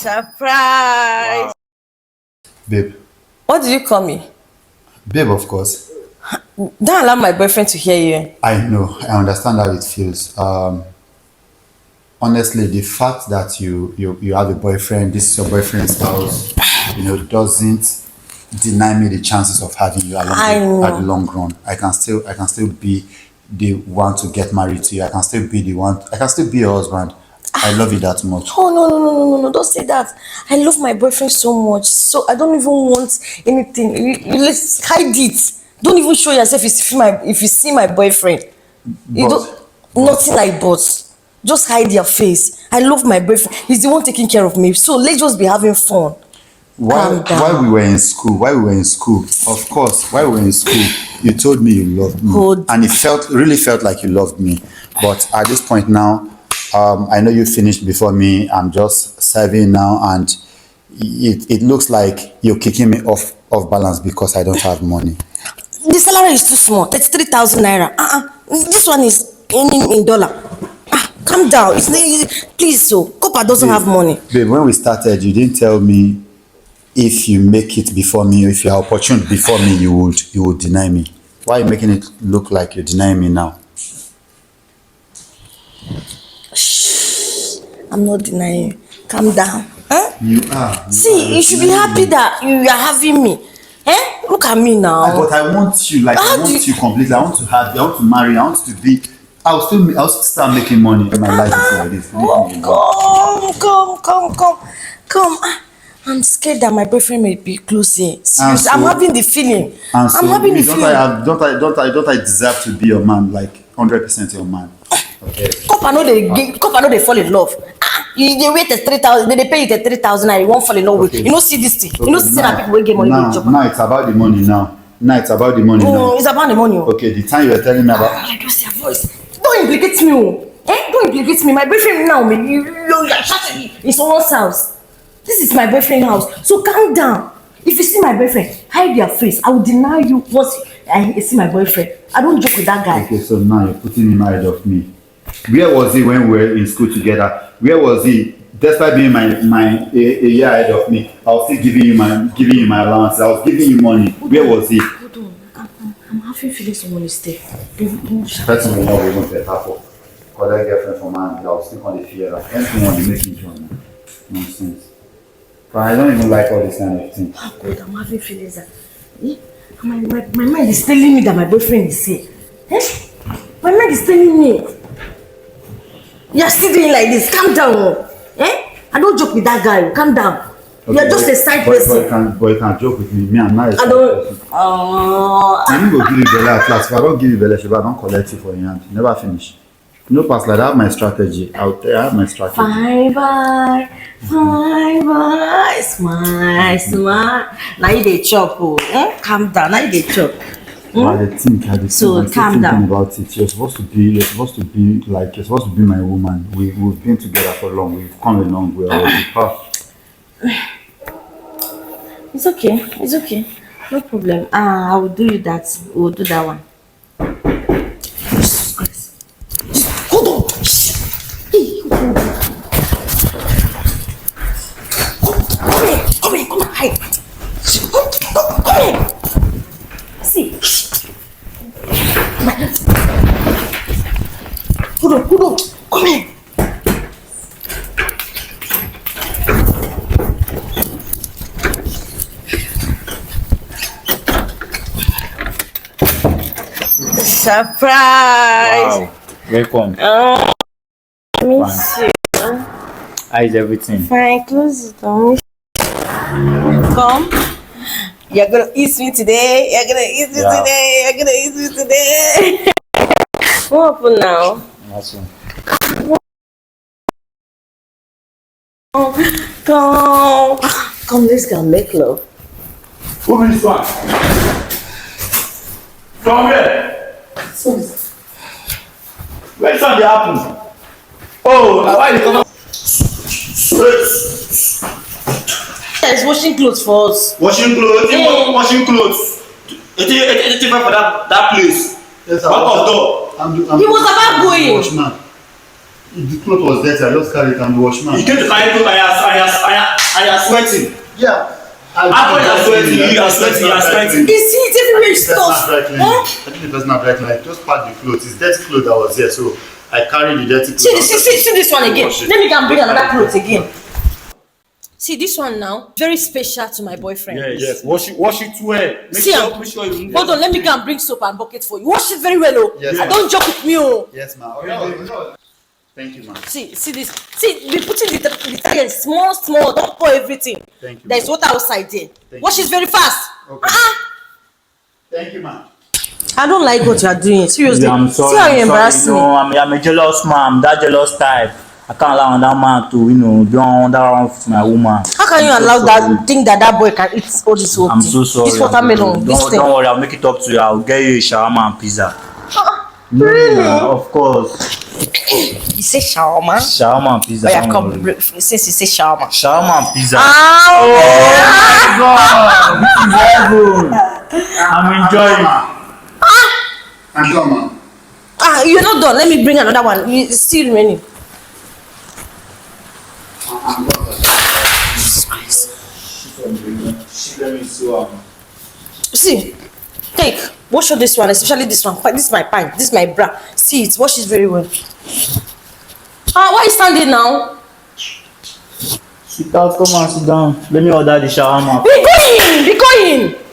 Surprise! Wow. Babe. What did you call me? Babe, of course. Don't allow my boyfriend to hear you. I know. I understand how it feels. Honestly, the fact that you have a boyfriend, this is your boyfriend's house, doesn't deny me the chances of having you I at the know. long run. I can still be the one to get married to you. I can still be the one. I can still be your husband. I love you that much. Oh, no, no, no, no, no, no, don't say that. I love my boyfriend so much. So I don't even want anything. Let's hide it. Don't even show yourself if you see my boyfriend. You don't, But nothing like but. Just hide your face. I love my boyfriend. He's the one taking care of me. So let's just be having fun. Why Calm while we down. were in school, of course, while we were in school, you told me you loved me, Hold. and it really felt like you loved me. But at this point now, I know you finished before me. I'm just serving now, and it looks like you're kicking me off balance because I don't have money. The salary is too small. 33,000 naira. This one is in dollar. Calm down. Please, so Copa doesn't have money. Babe, when we started, you didn't tell me if you make it before me, if you're opportune before me, you would deny me. Why are you making it look like you're denying me now? I'm not denying you. Calm down. Huh? You are. See, you should be happy that you are having me. Eh? Look at me now. But I want you, like I How do want you? you completely. I want to have you. I want to marry you. I want to be. I'll still start making money. My life is like this. Leave me alone. Come. I'm scared that my boyfriend may be close here. And Seriously, I'm so, having the feeling. and I'm so, having the me, feeling. don't I deserve to be your man, like 100% your man? Okay. Couple know they fall in love. You wait 3,000. They pay you 3,000 and you won't fall in love with. Okay. You know see this thing. You Okay. know see that people will get money with job. Now it's about the money now. Now it's about the money now. It's about the money. Okay, the time you were telling me about. I just your voice. Don't implicate me. Don't implicate me. My boyfriend now, you're shouting in someone's house. This is my boyfriend's house. So calm down. If you see my boyfriend, hide your face. I will deny you once I see my boyfriend. I don't joke with that guy. Okay, so now you're putting him ahead of me. Where was he when we were in school together? Where was he? Despite being a year ahead of me, I was still giving you my allowance. I was giving you money. Where was he? Hold on. I'm having feelings someone is there. Person will not be able to have a collect girlfriend from man. I was still on the fear that anything want to make me join. Nonsense. But I don't even like all this kind of thing. Oh God, I'm having feelings that my mind is telling me that my boyfriend is here. My mind is telling me. You're still doing like this. Calm down. I don't joke with that guy. Calm down. Okay, You're just a side person. Boy, you can joke with me. Me, I'm not a I side don't. person. I'm going to give you Bella at last. If I don't give you Bella, I don't collect it for your hand. Never finish. No pass like that. I have my strategy out there. I have my strategy. Bye. Smile. Now you dey chop. Calm down. Now you dey chop. So I'm still calm thinking down. about it. You're supposed to be my woman. We've been together for long. We've come a long way already. It's okay. No problem. I will do you that. We'll do that one. Jesus Christ. Hold on. Hey, hold on. Come here, hide. Come here. See. Hold on. Come here. Surprise! Wow. Welcome. Miss you. How is everything? Fine, close it down. Come. You're gonna eat me today. What happened now? Awesome. Come, let's go make love. Who is this one? Come here. Where's on the apple? Oh, why you come? He's washing clothes for us. Washing clothes. It's for that place. Yes, What was door? He was about going. Watchman. The cloth was dirty. I just carried it and wash man. You came to carry clothes and you're sweating. Yeah. After you're sweating, you're sweating. You see, it's everywhere is stuff. I think the person not right like just pack the clothes. It's dirty clothes that was here, so I carried the dirty clothes. See this one again. Let me go and bring another clothes again. See this one now, very special to my boyfriend. Yes. Wash it well. Make sure you move. Hold on, let me go and bring soap and bucket for you. Wash it very well, oh. Yes, I don't joke with me, oh. Yes, ma'am. Thank you, ma'am. See this. See, we put in the detergent small. Don't pour everything. Thank you. There's water outside there. Thank Wash you. it very fast. Okay. Thank you, ma'am. I don't like what you are doing. Seriously. Yeah, I'm sorry. See how you I'm embarrass sorry. me. No, I'm a jealous man. I'm that jealous type. I can't allow that man to, be on that round with my woman. How can you allow that thing that boy can eat all this whole I'm thing? so sorry. This watermelon, this thing. Don't worry, I'll make it up to you. I'll get you a shawarma and pizza. Really? Yeah, of course. You say shawarma? Shawarma and pizza. Oh yeah, don't come. worry. Since you say shawarma. Shawarma and pizza. Oh, I'm enjoying. I'm done, ma'am. you're not done. Let me bring another one. It's still remaining. See, take. Wash all this one, especially this one. This is my pint. This is my bra. See it. Wash it very well. Why are you standing now? Sit down, come and sit down. Let me order the shawarma. Be going.